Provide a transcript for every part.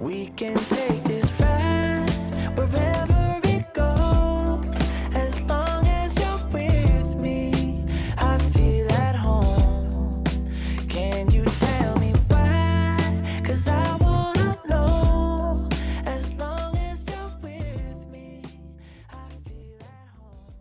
We can take this ride wherever it goes. As long as you're with me, I feel at home. Can you tell me why? 'Cause I wanna know. As long as you're with me, I feel at home.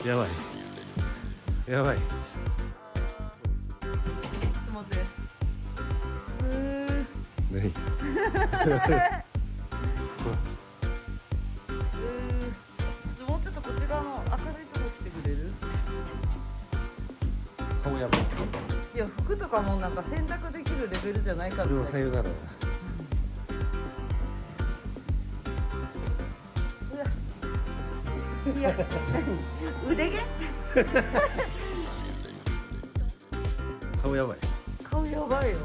やばいやばい。ちょっと待って。何ちょっともうちょっとこっち側の明るいとこ来てくれる？顔やばい。いや、服とかもなんか洗濯できるレベルじゃないから。これはさよなら。いや、腕毛？顔やばい。顔やばいよ。